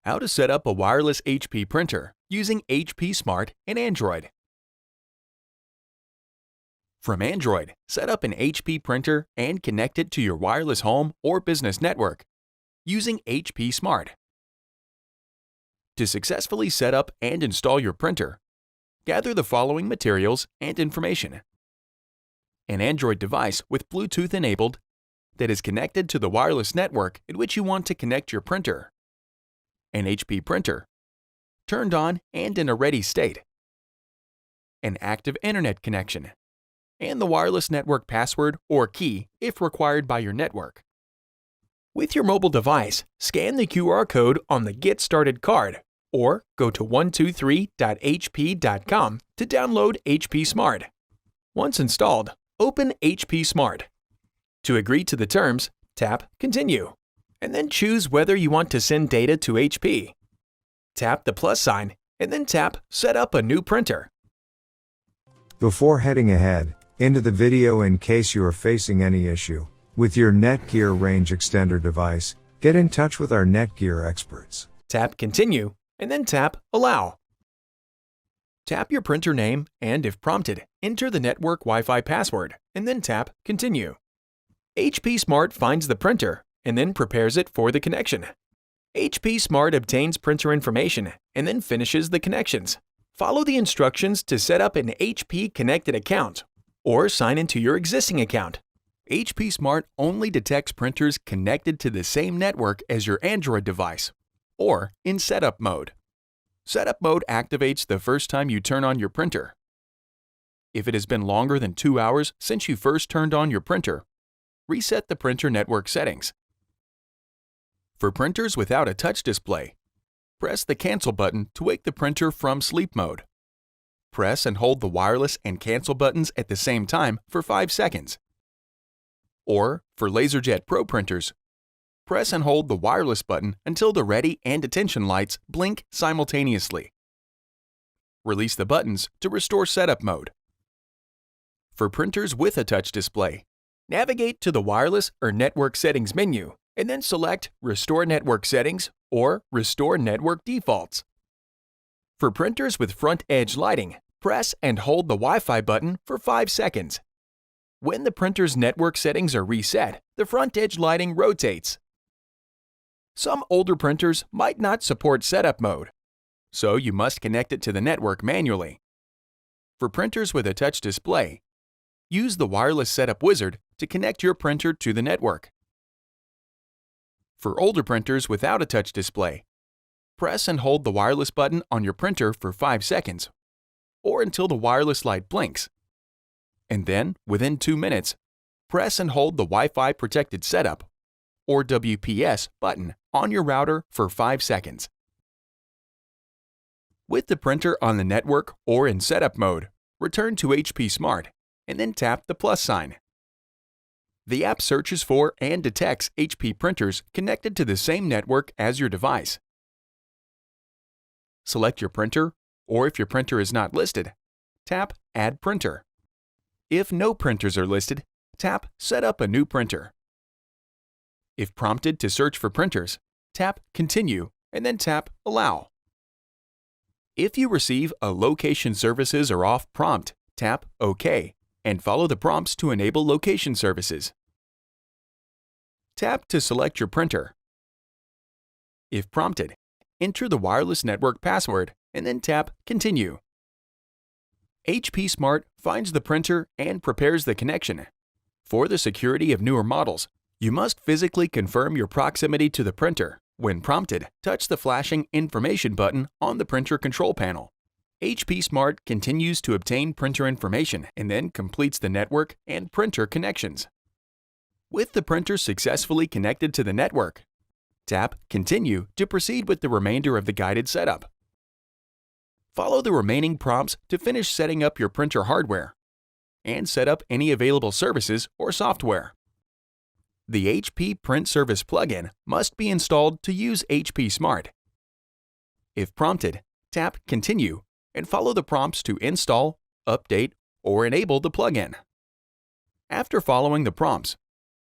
How to set up a wireless HP printer using HP Smart and Android. From Android, set up an HP printer and connect it to your wireless home or business network using HP Smart. To successfully set up and install your printer, gather the following materials and information: an Android device with Bluetooth enabled that is connected to the wireless network in which you want to connect your printer, an HP printer, turned on and in a ready state, an active internet connection, and the wireless network password or key if required by your network. With your mobile device, scan the QR code on the Get Started card or go to 123.hp.com to download HP Smart. Once installed, open HP Smart. To agree to the terms, tap Continue, and then choose whether you want to send data to HP. Tap the plus sign, and then tap Set up a new printer. Before heading ahead into the video, in case you are facing any issue with your Netgear range extender device, get in touch with our Netgear experts. Tap Continue, and then tap Allow. Tap your printer name and, if prompted, enter the network Wi-Fi password, and then tap Continue. HP Smart finds the printer and then prepares it for the connection. HP Smart obtains printer information and then finishes the connections. Follow the instructions to set up an HP connected account or sign into your existing account. HP Smart only detects printers connected to the same network as your Android device or in setup mode. Setup mode activates the first time you turn on your printer. If it has been longer than 2 hours since you first turned on your printer, reset the printer network settings. For printers without a touch display, press the Cancel button to wake the printer from sleep mode. Press and hold the wireless and cancel buttons at the same time for 5 seconds. Or, for LaserJet Pro printers, press and hold the wireless button until the ready and attention lights blink simultaneously. Release the buttons to restore setup mode. For printers with a touch display, navigate to the Wireless or Network Settings menu and then select Restore Network Settings or Restore Network Defaults. For printers with front edge lighting, press and hold the Wi-Fi button for 5 seconds. When the printer's network settings are reset, the front edge lighting rotates. Some older printers might not support setup mode, so you must connect it to the network manually. For printers with a touch display, use the Wireless Setup Wizard to connect your printer to the network. For older printers without a touch display, press and hold the wireless button on your printer for 5 seconds or until the wireless light blinks. And then, within 2 minutes, press and hold the Wi-Fi Protected Setup or WPS button on your router for 5 seconds. With the printer on the network or in setup mode, return to HP Smart and then tap the plus sign. The app searches for and detects HP printers connected to the same network as your device. Select your printer, or if your printer is not listed, tap Add Printer. If no printers are listed, tap Set up a new printer. If prompted to search for printers, tap Continue and then tap Allow. If you receive a Location Services are off prompt, tap OK and follow the prompts to enable location services. Tap to select your printer. If prompted, enter the wireless network password and then tap Continue. HP Smart finds the printer and prepares the connection. For the security of newer models, you must physically confirm your proximity to the printer. When prompted, touch the flashing Information button on the printer control panel. HP Smart continues to obtain printer information and then completes the network and printer connections. With the printer successfully connected to the network, tap Continue to proceed with the remainder of the guided setup. Follow the remaining prompts to finish setting up your printer hardware and set up any available services or software. The HP Print Service plugin must be installed to use HP Smart. If prompted, tap Continue and follow the prompts to install, update, or enable the plugin. After following the prompts,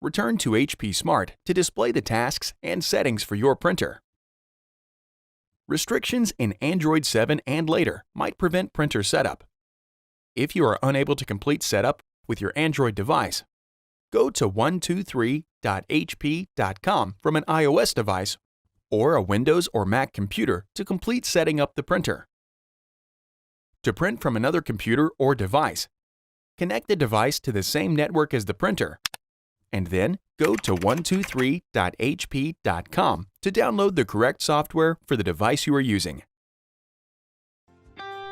return to HP Smart to display the tasks and settings for your printer. Restrictions in Android 7 and later might prevent printer setup. If you are unable to complete setup with your Android device, go to 123.hp.com from an iOS device or a Windows or Mac computer to complete setting up the printer. To print from another computer or device, connect the device to the same network as the printer, and then go to 123.hp.com to download the correct software for the device you are using.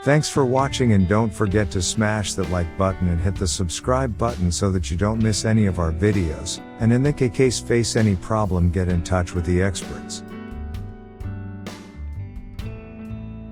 Thanks for watching, and don't forget to smash that like button and hit the subscribe button so that you don't miss any of our videos, and in the case face any problem, get in touch with the experts.